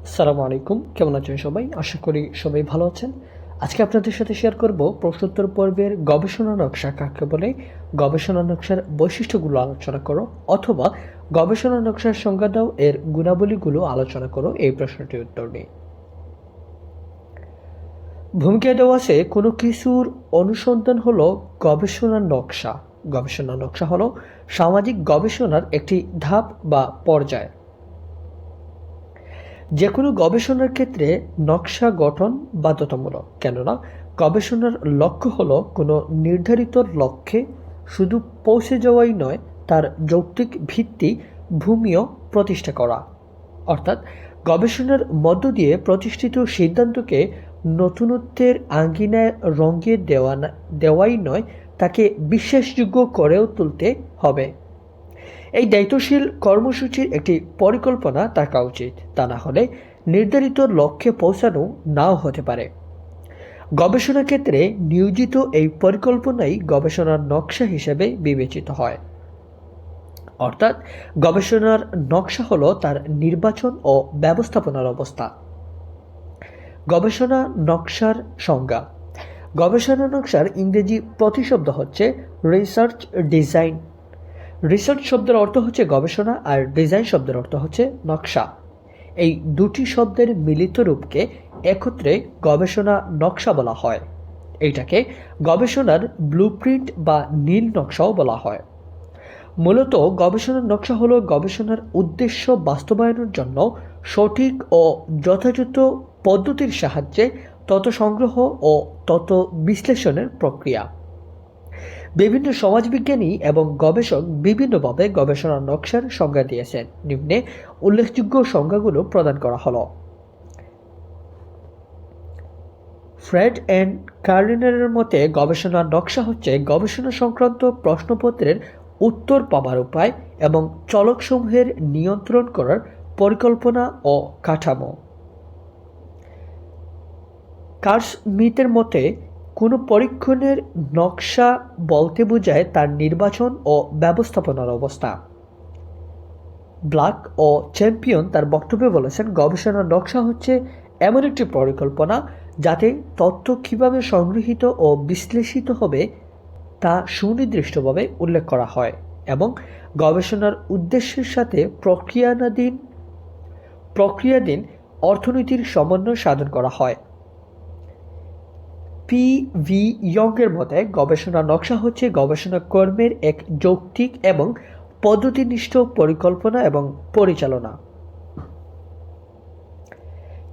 আসসালামু আলাইকুম, কেমন আছেন সবাই? আশা করি সবাই ভালো আছেন। আজকে আপনাদের সাথে শেয়ার করব প্রশ্নোত্তর পর্বের গবেষণা নকশা কাকে বলে, গবেষণা নকশার বৈশিষ্ট্যগুলো আলোচনা করো, অথবা গবেষণা নকশার সংজ্ঞা দাও, এর গুণাবলীগুলো আলোচনা করো। এই প্রশ্নটির উত্তর নিই। ভূমিকায় দেওয়া আছে কোনো কিছুর অনুসন্ধান হলো গবেষণা নকশা। গবেষণা নকশা হলো সামাজিক গবেষণার একটি ধাপ বা পর্যায়। যে কোনো গবেষণার ক্ষেত্রে নকশা গঠন বাধ্যতামূলক, কেননা গবেষণার লক্ষ্য হলো কোনো নির্ধারিত লক্ষ্যে শুধু পৌঁছে যাওয়াই নয়, তার যৌক্তিক ভিত্তি ভূমিও প্রতিষ্ঠা করা। অর্থাৎ গবেষণার মধ্য দিয়ে প্রতিষ্ঠিত সিদ্ধান্তকে নতুনত্বের আঙ্গিনায় রঙিয়ে দেওয়াই নয়, তাকে বিশ্বাসযোগ্য করেও তুলতে হবে। এই দায়িত্বশীল কর্মসূচির একটি পরিকল্পনা থাকা উচিত, তা না হলে নির্ধারিত লক্ষ্যে পৌঁছানো নাও হতে পারে। গবেষণা ক্ষেত্রে নিয়োজিত এই পরিকল্পনাই গবেষণার নকশা হিসেবে বিবেচিত হয়। অর্থাৎ গবেষণার নকশা হলো তার নির্বাচন ও ব্যবস্থাপনার অবস্থা। গবেষণা নকশার সংজ্ঞা। গবেষণা নকশার ইংরেজি প্রতিশব্দ হচ্ছে রিসার্চ ডিজাইন। রিসার্চ শব্দের অর্থ হচ্ছে গবেষণা, আর ডিজাইন শব্দের অর্থ হচ্ছে নকশা। এই দুটি শব্দের মিলিত রূপকে একত্রে গবেষণা নকশা বলা হয়। এইটাকে গবেষণার ব্লুপ্রিন্ট বা নীল নকশাও বলা হয়। মূলত গবেষণার নকশা হলো গবেষণার উদ্দেশ্য বাস্তবায়নের জন্য সঠিক ও যথাযথ পদ্ধতির সাহায্যে তথ্য সংগ্রহ ও তথ্য বিশ্লেষণের প্রক্রিয়া। বিভিন্ন সমাজবিজ্ঞানী এবং গবেষক বিভিন্নভাবে গবেষণা নকশার সংজ্ঞা দিয়েছেন। নিম্নে উল্লেখযোগ্য সংজ্ঞাগুলো প্রদান করা হলো। ফ্রেড অ্যান্ড কার্লিনারের মতে গবেষণা নকশা হচ্ছে গবেষণা সংক্রান্ত প্রশ্নপত্রের উত্তর পাবার উপায় এবং চলকসমূহের নিয়ন্ত্রণ করার পরিকল্পনা ও কাঠামো। কার্সমিথের মতে কোনো পরীক্ষণের নকশা বলতে বোঝায় তার নির্বাচন ও ব্যবস্থাপনার অবস্থা। ব্ল্যাক ও চ্যাম্পিয়ন তার বক্তব্যে বলেছেন, গবেষণার নকশা হচ্ছে এমন একটি পরিকল্পনা যাতে তথ্য কীভাবে সংগৃহীত ও বিশ্লেষিত হবে তা সুনির্দিষ্টভাবে উল্লেখ করা হয় এবং গবেষণার উদ্দেশ্যের সাথে প্রক্রিয়াধীন অর্থনীতির সমন্বয় সাধন করা হয়। পি.ভি. ইয়ংয়ের মতে গবেষণা নকশা হচ্ছে গবেষণা কর্মের এক যৌক্তিক এবং পদ্ধতিনিষ্ঠ পরিকল্পনা এবং পরিচালনা।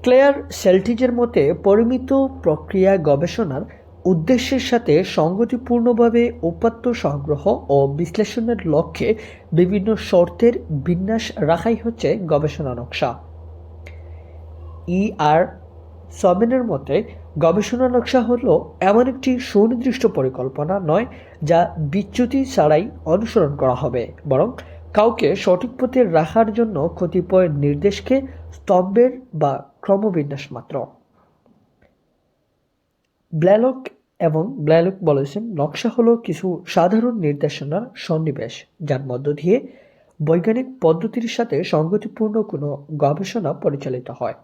ক্লেয়ার সেল্টিজের মতে পরিমিত প্রক্রিয়া গবেষণার উদ্দেশ্যের সাথে সঙ্গতিপূর্ণভাবে উপাত্ত সংগ্রহ ও বিশ্লেষণের লক্ষ্যে বিভিন্ন শর্তের বিন্যাস রাখাই হচ্ছে গবেষণা নকশা। ই.আর. সবেনের মতে গবেষণা নকশা হলো এমন একটি সুনির্দিষ্ট পরিকল্পনা নয় যা বিচ্যুতি ছাড়াই অনুসরণ করা হবে, বরং কাউকে সঠিক পথে রাখার জন্য কতিপয় নির্দেশকে স্তম্ভের বা ক্রমবিন্যাস মাত্র। ব্ল্যালক বলেছেন, নকশা হলো কিছু সাধারণ নির্দেশনার সন্নিবেশ যার মধ্য দিয়ে বৈজ্ঞানিক পদ্ধতির সাথে সঙ্গতিপূর্ণ কোনো গবেষণা পরিচালিত হয়।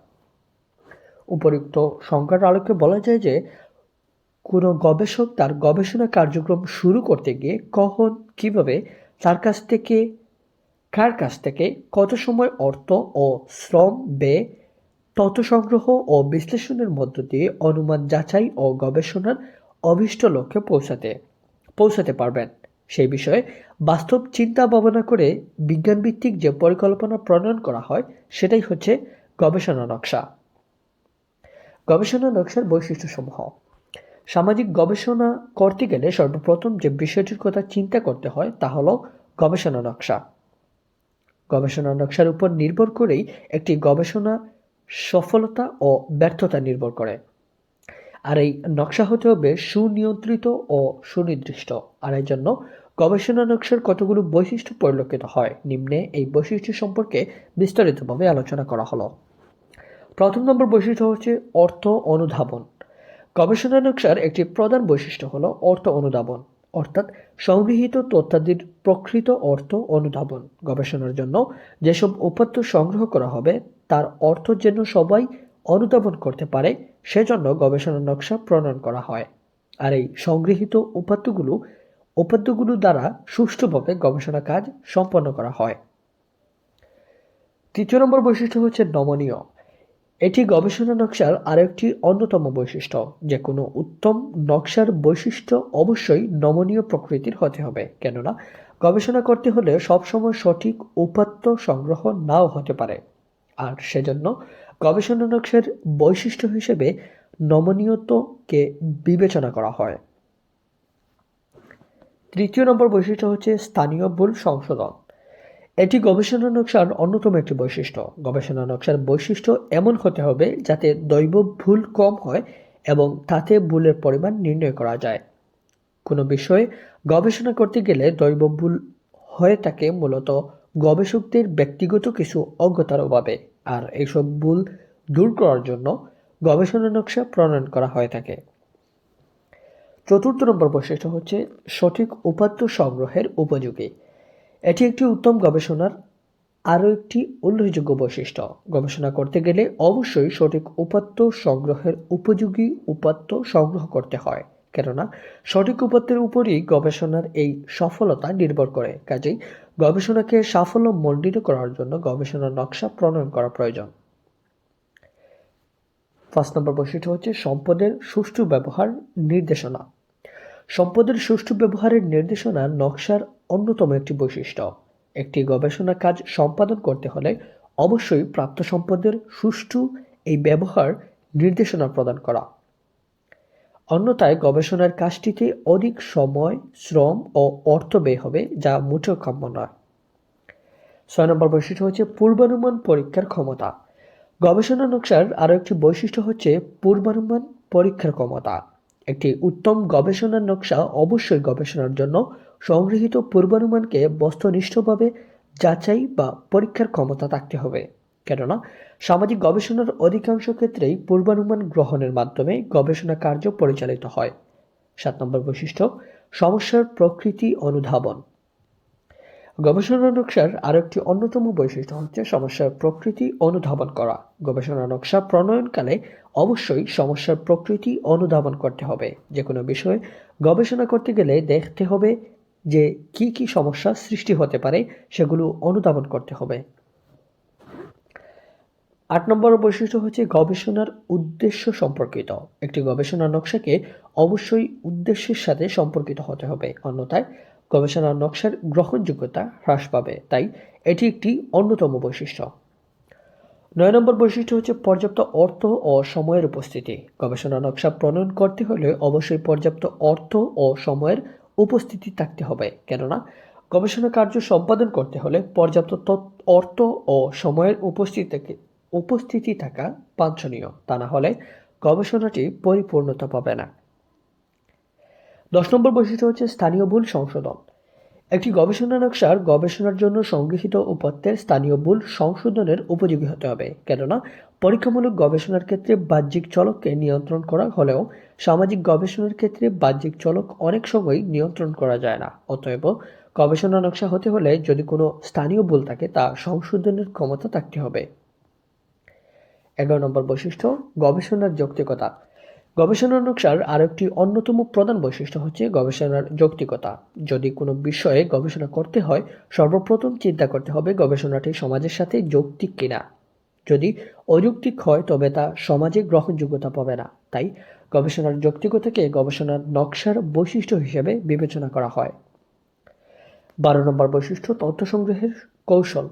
উপরিউক্ত সংজ্ঞার আলোকে বলা যায় যে কোনো গবেষক তার গবেষণা কার্যক্রম শুরু করতে গিয়ে কখন, কিভাবে, কার কাছ থেকে কত সময়, অর্থ ও শ্রম ব্যয় তথ্য সংগ্রহ ও বিশ্লেষণের মধ্য দিয়ে অনুমান যাচাই ও গবেষণার অভীষ্ট লক্ষ্যে পৌঁছাতে পারবেন সেই বিষয়ে বাস্তব চিন্তা ভাবনা করে বিজ্ঞানভিত্তিক যে পরিকল্পনা প্রণয়ন করা হয় সেটাই হচ্ছে গবেষণা নকশা। গবেষণা নকশার বৈশিষ্ট্যসমূহ। সামাজিক গবেষণা করতে গেলে সর্বপ্রথম যে বিষয়টির কথা চিন্তা করতে হয় তা হলো গবেষণা নকশা। গবেষণা নকশার উপর নির্ভর করেই একটি গবেষণা সফলতা ও ব্যর্থতা নির্ভর করে। আর এই নকশা হতে হবে সুনিয়ন্ত্রিত ও সুনির্দিষ্ট। আর এই জন্য গবেষণা নকশার কতগুলো বৈশিষ্ট্য পরিলক্ষিত হয়। নিম্নে এই বৈশিষ্ট্য সম্পর্কে বিস্তারিতভাবে আলোচনা করা হলো। প্রথম নম্বর বৈশিষ্ট্য হচ্ছে অর্থ অনুধাবন। গবেষণা নকশার একটি প্রধান বৈশিষ্ট্য হলো অর্থ অনুধাবন, অর্থাৎ সংগৃহীত তথ্যাদির প্রকৃত অর্থ অনুধাবন। গবেষণার জন্য যেসব উপাত্ত সংগ্রহ করা হবে তার অর্থ যেন সবাই অনুধাবন করতে পারে সেজন্য গবেষণা নকশা প্রণয়ন করা হয়। আর এই সংগৃহীত উপাত্তগুলো দ্বারা সুষ্ঠুভাবে গবেষণা কাজ সম্পন্ন করা হয়। তৃতীয় নম্বর বৈশিষ্ট্য হচ্ছে নমনীয়। এটি গবেষণা নকশার আরেকটি অন্যতম বৈশিষ্ট্য। যে কোনো উত্তম নকশার বৈশিষ্ট্য অবশ্যই নমনীয় প্রকৃতির হতে হবে, কেননা গবেষণা করতে হলে সবসময় সঠিক উপাত্ত সংগ্রহ নাও হতে পারে। আর সেজন্য গবেষণা নকশার বৈশিষ্ট্য হিসেবে নমনীয়তাকে বিবেচনা করা হয়। তৃতীয় নম্বর বৈশিষ্ট্য হচ্ছে স্থানীয় ভুল সংশোধন। এটি গবেষণা নকশার অন্যতম একটি বৈশিষ্ট্য। গবেষণা নকশার বৈশিষ্ট্য এমন হতে হবে যাতে দৈব ভুল কম হয় এবং তাতে ভুলের পরিমাণ নির্ণয় করা যায়। কোনো বিষয়ে গবেষণা করতে গেলে দৈব ভুল হয়ে থাকে মূলত গবেষকদের ব্যক্তিগত কিছু অজ্ঞতার অভাবে, আর এইসব ভুল দূর করার জন্য গবেষণা নকশা প্রণয়ন করা হয়ে থাকে। চতুর্থ নম্বর বৈশিষ্ট্য হচ্ছে সঠিক উপাত্ত সংগ্রহের উপযোগী। এটি একটি উত্তম গবেষণার আরও একটি উল্লেখযোগ্য বৈশিষ্ট্য। গবেষণা করতে গেলে অবশ্যই সঠিক উপাত্ত সংগ্রহের উপযোগী উপাত্ত সংগ্রহ করতে হয়, কেননা সঠিক উপাত্তের উপরই গবেষণার এই সফলতা নির্ভর করে। কাজেই গবেষণাকে সাফল্যমণ্ডিত করার জন্য গবেষণা নকশা প্রণয়ন করা প্রয়োজন। ৫ নম্বর বৈশিষ্ট্য হচ্ছে সম্পদের সুষ্ঠু ব্যবহার নির্দেশনা। সম্পদের সুষ্ঠু ব্যবহারের নির্দেশনা নকশার অন্যতম একটি বৈশিষ্ট্য। একটি গবেষণা কাজ সম্পাদন করতে হলে অবশ্যই প্রাপ্ত সম্পদের সুষ্ঠু এই ব্যবহার নির্দেশনা প্রদান করা। অন্যথায় গবেষণার কাজটিতে অধিক সময়, শ্রম ও অর্থ ব্যয় হবে, যা মোটেও কাম্য নয়। ৬ নম্বর বৈশিষ্ট্য হচ্ছে পূর্বানুমান পরীক্ষার ক্ষমতা। গবেষণা নকশার আরও একটি বৈশিষ্ট্য হচ্ছে পূর্বানুমান পরীক্ষার ক্ষমতা। একটি উত্তম গবেষণা নকশা অবশ্যই গবেষণার জন্য সংগৃহীত পূর্বানুমানকে বস্তুনিষ্ঠভাবে যাচাই বা পরীক্ষার ক্ষমতা থাকতে হবে, কেননা সামাজিক গবেষণার অধিকাংশ ক্ষেত্রেই পূর্বানুমান গ্রহণের মাধ্যমে গবেষণা কার্য পরিচালিত হয়। ৭ নম্বর বৈশিষ্ট্য সমস্যার প্রকৃতি অনুধাবন। গবেষণা নকশার আরেকটি অন্যতম বৈশিষ্ট্য হচ্ছে সমস্যার প্রকৃতি অনুধাবন করা। গবেষণা নকশা প্রণয়নকালে অবশ্যই সমস্যার প্রকৃতি অনুধাবন করতে হবে। যে কোনো বিষয়ে গবেষণা করতে গেলে দেখতে হবে যে কি কি সমস্যা সৃষ্টি হতে পারে, সেগুলো অনুধাবন করতে হবে। ৮ নম্বর বৈশিষ্ট্য হচ্ছে গবেষণার উদ্দেশ্য সম্পর্কিত। একটি গবেষণা নকশাকে অবশ্যই উদ্দেশ্যের সাথে সম্পর্কিত হতে হবে, অন্যথায় গবেষণা নকশার গ্রহণযোগ্যতা হ্রাস পাবে। তাই এটি একটি অন্যতম বৈশিষ্ট্য। ৯ নম্বর বৈশিষ্ট্য হচ্ছে পর্যাপ্ত অর্থ ও সময়ের উপস্থিতি। গবেষণা নকশা প্রণয়ন করতে হলে অবশ্যই পর্যাপ্ত অর্থ ও সময়ের উপস্থিতি থাকতে হবে, কেননা গবেষণা কার্য সম্পাদন করতে হলে পর্যাপ্ত অর্থ ও সময়ের উপস্থিতি থাকা বাঞ্ছনীয়। তা না হলে গবেষণাটি পরিপূর্ণতা পাবে না। ১০ নম্বর বৈশিষ্ট্য হচ্ছে স্থানীয় ভুল সংশোধন। একটি গবেষণা নকশার গবেষণার জন্য সংগৃহীত উপাত্তের স্থানীয় ভুল সংশোধনের উপযোগী হতে হবে, কেননা পরীক্ষামূলক গবেষণার ক্ষেত্রে বাহ্যিক চলককে নিয়ন্ত্রণ করা হলেও সামাজিক গবেষণার ক্ষেত্রে বাহ্যিক চলক অনেক সময় নিয়ন্ত্রণ করা যায় না। অতএব গবেষণা নকশা হতে হলে যদি কোনো স্থানীয় ভুল থাকে তা সংশোধনের ক্ষমতা থাকতে হবে। ১১ নম্বর বৈশিষ্ট্য গবেষণার যৌক্তিকতা। গবেষণা নকশার আরেকটি অন্যতম প্রধান বৈশিষ্ট্য হচ্ছে গবেষণার যৌক্তিকতা। যদি কোনো বিষয়ে গবেষণা করতে হয় সর্বপ্রথম চিন্তা করতে হবে গবেষণাটি সমাজের সাথে যৌক্তিক কিনা। যদি অযৌক্তিক হয় তবে তা সমাজে গ্রহণযোগ্যতা পাবে না। তাই গবেষণার যৌক্তিকতাকে গবেষণার নকশার বৈশিষ্ট্য হিসেবে বিবেচনা করা হয়। ১২ নম্বর বৈশিষ্ট্য তথ্য সংগ্রহের কৌশল।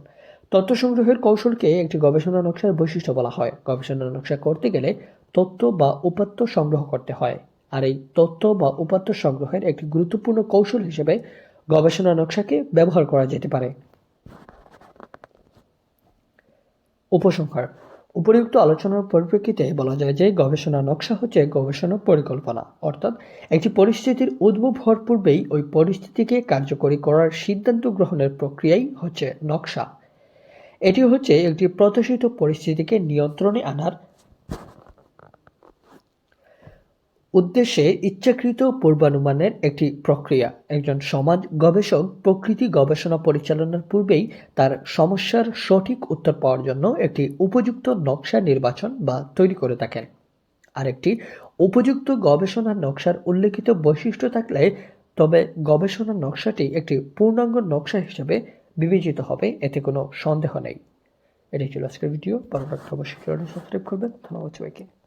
তথ্য সংগ্রহের কৌশলকে একটি গবেষণা নকশার বৈশিষ্ট্য বলা হয়। গবেষণা নকশা করতে গেলে তথ্য বা উপাত্ত সংগ্রহ করতে হয়, আর এই তথ্য বা উপাত্ত সংগ্রহের একটি গুরুত্বপূর্ণ কৌশল হিসেবে গবেষণা নকশাকে ব্যবহার করা যেতে পারে। উপসংহার: উপরিউক্ত আলোচনার পরিপ্রেক্ষিতে বলা যায় যে গবেষণা নকশা হচ্ছে গবেষণা পরিকল্পনা, অর্থাৎ একটি পরিস্থিতির উদ্ভব হওয়ার পূর্বেই ওই পরিস্থিতিকে কার্যকরী করার সিদ্ধান্ত গ্রহণের প্রক্রিয়াই হচ্ছে নকশা। এটি হচ্ছে একটি প্রত্যাশিত পরিস্থিতিকে নিয়ন্ত্রণে আনার উদ্দেশ্যে ইচ্ছাকৃত পূর্বানুমানের একটি প্রক্রিয়া। একজন সমাজ গবেষক প্রকৃতি গবেষণা পরিচালনার পূর্বেই তার সমস্যার সঠিক উত্তর পাওয়ার জন্য একটি উপযুক্ত নকশা নির্বাচন বা তৈরি করে থাকেন। আরেকটি, উপযুক্ত গবেষণার নকশার উল্লেখিত বৈশিষ্ট্য থাকলে তবে গবেষণার নকশাটি একটি পূর্ণাঙ্গ নকশা হিসেবে বিবেচিত হবে, এতে কোনো সন্দেহ নেই। এটাই ছিল আজকের ভিডিও। পরবর্তী অবশ্যই সাবস্ক্রাইব করবেন। ধন্যবাদ সবাইকে।